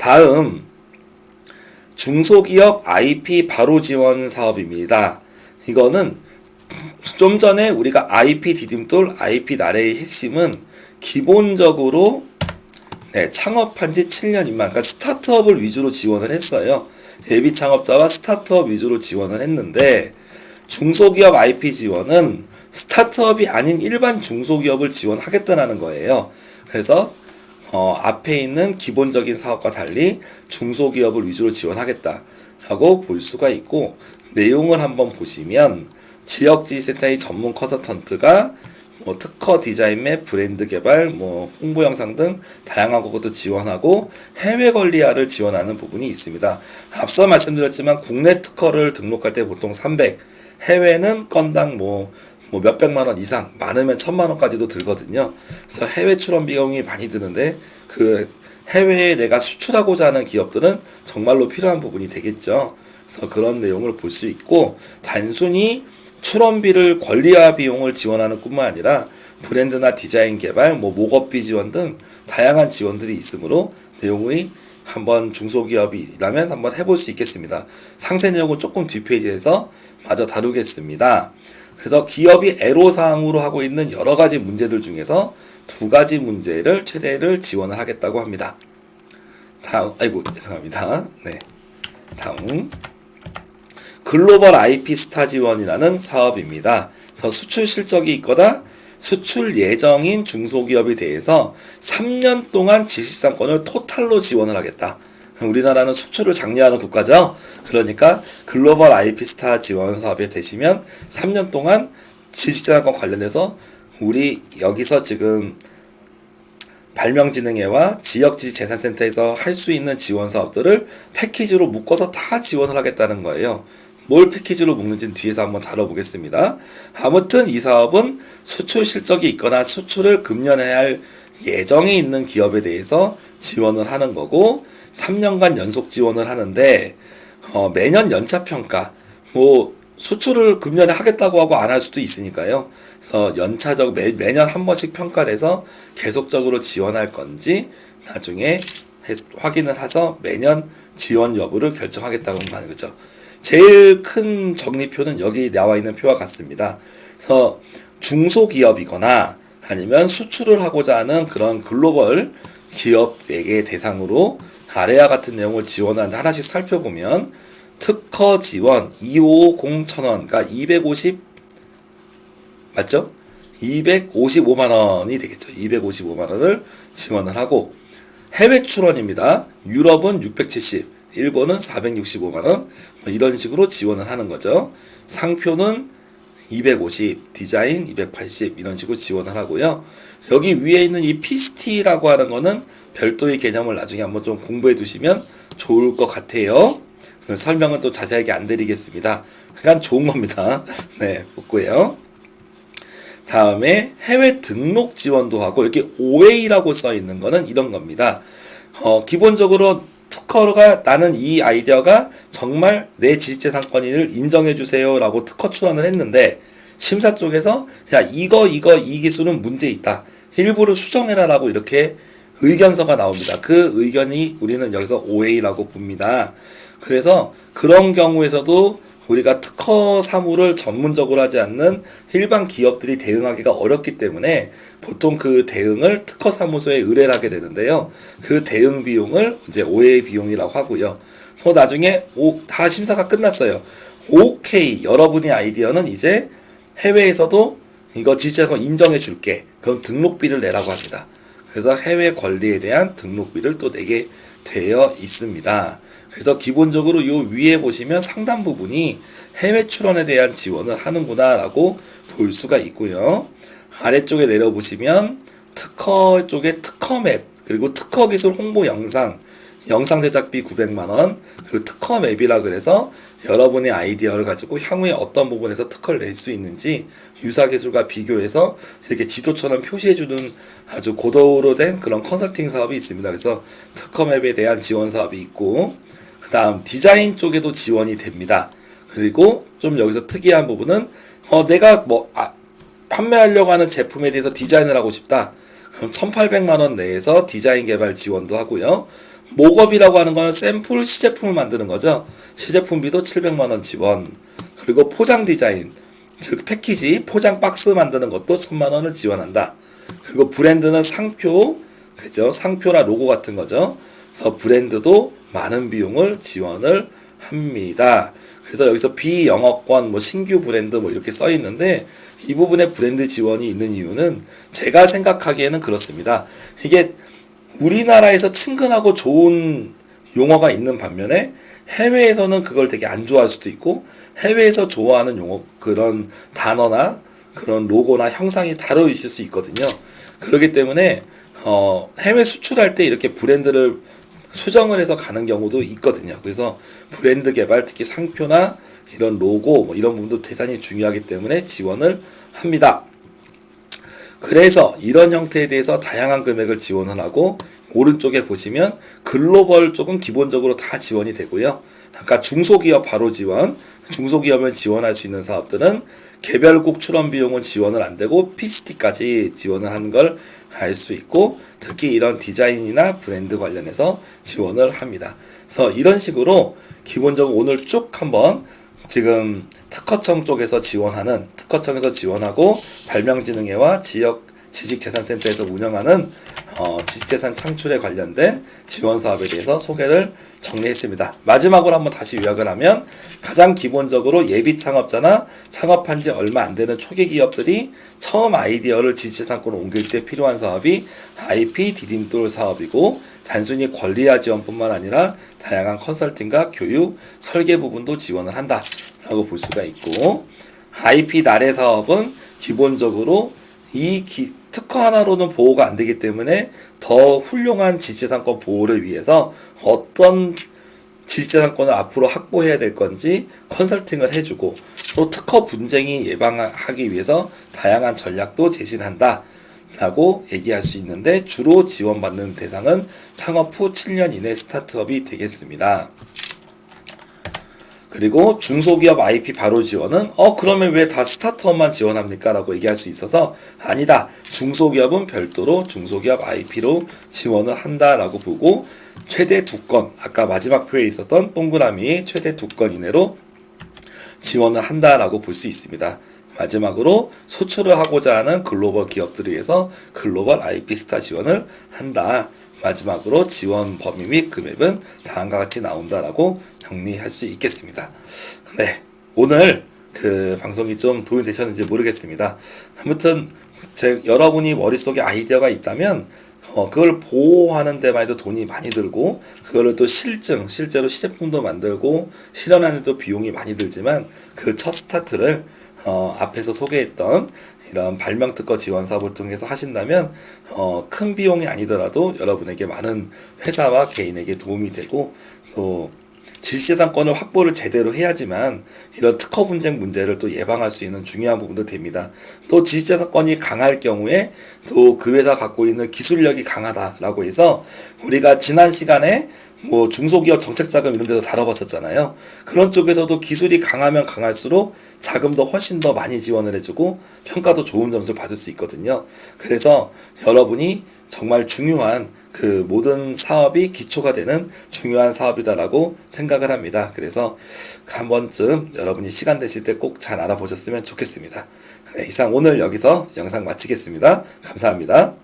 다음 중소기업 IP 바로 지원 사업입니다. 이거는 좀 전에 우리가 IP 디딤돌, IP 나래의 핵심은 기본적으로 창업한 지 7년 미만, 그러니까 스타트업을 위주로 지원을 했어요. 예비 창업자와 스타트업 위주로 지원을 했는데, 중소기업 IP 지원은 스타트업이 아닌 일반 중소기업을 지원하겠다는 거예요. 그래서 앞에 있는 기본적인 사업과 달리 중소기업을 위주로 지원하겠다라고 볼 수가 있고, 내용을 한번 보시면 지역지휘센터의 전문 컨설턴트가 특허 디자인 맵, 브랜드 개발, 홍보 영상 등 다양한 것도 지원하고 해외 권리화를 지원하는 부분이 있습니다. 앞서 말씀드렸지만 국내 특허를 등록할 때 보통 300, 해외는 건당 몇백만 원 이상, 많으면 1000만 원까지도 들거든요. 그래서 해외 출원 비용이 많이 드는데 그 해외에 내가 수출하고자 하는 기업들은 정말로 필요한 부분이 되겠죠. 그래서 그런 내용을 볼 수 있고, 단순히 출원비를 권리화 비용을 지원하는 뿐만 아니라 브랜드나 디자인 개발, 목업비 지원 등 다양한 지원들이 있으므로 내용의 한번 중소기업이라면 한번 해볼 수 있겠습니다. 상세 내용은 조금 뒷페이지에서 마저 다루겠습니다. 그래서 기업이 애로사항으로 하고 있는 여러 가지 문제들 중에서 두 가지 문제를 최대를 지원을 하겠다고 합니다. 죄송합니다. 다음 글로벌 IP 스타 지원이라는 사업입니다. 그래서 수출 실적이 있거나 수출 예정인 중소기업에 대해서 3년 동안 지식상권을 토탈로 지원을 하겠다. 우리나라는 수출을 장려하는 국가죠. 그러니까 글로벌 IP 스타 지원 사업에 되시면 3년 동안 지식재산권 관련해서 우리 여기서 지금 발명진흥회와 지역지재산센터에서 할 수 있는 지원 사업들을 패키지로 묶어서 다 지원을 하겠다는 거예요. 뭘 패키지로 묶는지는 뒤에서 한번 다뤄보겠습니다. 아무튼 이 사업은 수출 실적이 있거나 수출을 금년에 할 예정이 있는 기업에 대해서 지원을 하는 거고, 3년간 연속 지원을 하는데 매년 연차평가, 수출을 금년에 하겠다고 하고 안 할 수도 있으니까요. 그래서 연차적 매년 한 번씩 평가를 해서 계속적으로 지원할 건지 나중에 확인을 해서 매년 지원 여부를 결정하겠다고 하는 거죠. 제일 큰 정리표는 여기 나와 있는 표와 같습니다. 그래서 중소기업이거나 아니면 수출을 하고자 하는 그런 글로벌 기업에게 대상으로 아래와 같은 내용을 지원하는데, 하나씩 살펴보면 특허 지원 250,000원, 그러니까 250 맞죠? 255만 원이 되겠죠. 255만 원을 지원을 하고, 해외 출원입니다. 유럽은 670, 일본은 465만 원, 이런 식으로 지원을 하는 거죠. 상표는 250, 디자인 280, 이런 식으로 지원을 하고요. 여기 위에 있는 이 PCT라고 하는 거는 별도의 개념을 나중에 한번 좀 공부해 두시면 좋을 것 같아요. 설명은 또 자세하게 안 드리겠습니다. 그냥 좋은 겁니다. 없고요. 다음에 해외 등록 지원도 하고, 이렇게 OA라고 써 있는 거는 이런 겁니다. 기본적으로 특허가, 나는 이 아이디어가 정말 내 지식재산권인을 인정해 주세요 라고 특허 출원을 했는데, 심사 쪽에서 이 기술은 문제 있다, 일부를 수정해라 라고 이렇게 의견서가 나옵니다. 그 의견이 우리는 여기서 OA라고 봅니다. 그래서 그런 경우에서도 우리가 특허 사무를 전문적으로 하지 않는 일반 기업들이 대응하기가 어렵기 때문에 보통 그 대응을 특허 사무소에 의뢰를 하게 되는데요. 그 대응 비용을 이제 OA 비용이라고 하고요. 나중에 다 심사가 끝났어요. OK, 여러분의 아이디어는 이제 해외에서도 이거 지식재산권 인정해 줄게. 그럼 등록비를 내라고 합니다. 그래서 해외 권리에 대한 등록비를 또 내게 되어 있습니다. 그래서 기본적으로 요 위에 보시면 상단 부분이 해외 출원에 대한 지원을 하는구나 라고 볼 수가 있고요. 아래쪽에 내려보시면 특허 쪽에 특허 맵, 그리고 특허 기술 홍보 영상 제작비 900만원, 그리고 특허 맵이라 그래서 여러분의 아이디어를 가지고 향후에 어떤 부분에서 특허를 낼 수 있는지 유사기술과 비교해서 이렇게 지도처럼 표시해주는 아주 고도로 된 그런 컨설팅 사업이 있습니다. 그래서 특허 맵에 대한 지원 사업이 있고, 그 다음 디자인 쪽에도 지원이 됩니다. 그리고 좀 여기서 특이한 부분은 내가 판매하려고 하는 제품에 대해서 디자인을 하고 싶다. 그럼 1,800만 원 내에서 디자인 개발 지원도 하고요. 목업이라고 하는 거는 샘플 시제품을 만드는 거죠. 시제품비도 700만 원 지원. 그리고 포장 디자인, 즉 패키지, 포장 박스 만드는 것도 1000만 원을 지원한다. 그리고 브랜드는 상표, 그죠? 상표나 로고 같은 거죠. 그래서 브랜드도 많은 비용을 지원을 합니다. 그래서 여기서 비영업권, 뭐 신규 브랜드 뭐 이렇게 써 있는데 이 부분에 브랜드 지원이 있는 이유는 제가 생각하기에는 그렇습니다. 이게 우리나라에서 친근하고 좋은 용어가 있는 반면에 해외에서는 그걸 되게 안 좋아할 수도 있고 해외에서 좋아하는 용어 그런 단어나 그런 로고나 형상이 다르 있을 수 있거든요. 그렇기 때문에 해외 수출할 때 이렇게 브랜드를 수정을 해서 가는 경우도 있거든요. 그래서 브랜드 개발, 특히 상표나 이런 로고 뭐 이런 부분도 대단히 중요하기 때문에 지원을 합니다. 그래서 이런 형태에 대해서 다양한 금액을 지원을 하고 오른쪽에 보시면 글로벌 쪽은 기본적으로 다 지원이 되고요. 아까 중소기업 바로 지원, 중소기업을 지원할 수 있는 사업들은 개별국 출원 비용은 지원을 안 되고 PCT까지 지원을 하는 걸 알 수 있고 특히 이런 디자인이나 브랜드 관련해서 지원을 합니다. 그래서 이런 식으로 기본적으로 오늘 쭉 한번 지금 특허청에서 지원하고 발명진흥회와 지역 지식재산센터에서 운영하는 지식재산 창출에 관련된 지원 사업에 대해서 소개를 정리했습니다. 마지막으로 한번 다시 요약을 하면 가장 기본적으로 예비 창업자나 창업한 지 얼마 안 되는 초기 기업들이 처음 아이디어를 지식재산권으로 옮길 때 필요한 사업이 IP 디딤돌 사업이고 단순히 권리화 지원뿐만 아니라 다양한 컨설팅과 교육, 설계 부분도 지원을 한다라고 볼 수가 있고 IP 나래 사업은 기본적으로 특허 하나로는 보호가 안 되기 때문에 더 훌륭한 지식재산권 보호를 위해서 어떤 지식재산권을 앞으로 확보해야 될 건지 컨설팅을 해주고 또 특허 분쟁이 예방하기 위해서 다양한 전략도 제시한다 라고 얘기할 수 있는데 주로 지원받는 대상은 창업 후 7년 이내 스타트업이 되겠습니다. 그리고 중소기업 IP 바로 지원은 그러면 왜 다 스타트업만 지원합니까? 라고 얘기할 수 있어서 아니다. 중소기업은 별도로 중소기업 IP로 지원을 한다라고 보고 최대 2건, 아까 마지막 표에 있었던 동그라미 최대 2건 이내로 지원을 한다라고 볼 수 있습니다. 마지막으로 수출을 하고자 하는 글로벌 기업들을 위해서 글로벌 IP 스타 지원을 한다. 마지막으로 지원 범위 및 금액은 다음과 같이 나온다라고 정리할 수 있겠습니다. 네, 오늘 그 방송이 좀 도움이 되셨는지 모르겠습니다. 아무튼 여러분이 머릿속에 아이디어가 있다면 그걸 보호하는 데만 해도 돈이 많이 들고 그거를 또 실제로 시제품도 만들고 실현하는 데도 비용이 많이 들지만 그 첫 스타트를 앞에서 소개했던 이런 발명특허 지원 사업을 통해서 하신다면 큰 비용이 아니더라도 여러분에게 많은 회사와 개인에게 도움이 되고 또 지식재산권을 확보를 제대로 해야지만 이런 특허 분쟁 문제를 또 예방할 수 있는 중요한 부분도 됩니다. 또 지식재산권이 강할 경우에 또 그 회사 갖고 있는 기술력이 강하다라고 해서 우리가 지난 시간에 뭐 중소기업 정책자금 이런 데서 다뤄봤었잖아요. 그런 쪽에서도 기술이 강하면 강할수록 자금도 훨씬 더 많이 지원을 해주고 평가도 좋은 점수를 받을 수 있거든요. 그래서 여러분이 정말 중요한 그 모든 사업이 기초가 되는 중요한 사업이다라고 생각을 합니다. 그래서 한 번쯤 여러분이 시간 되실 때 꼭 잘 알아보셨으면 좋겠습니다. 네, 이상 오늘 여기서 영상 마치겠습니다. 감사합니다.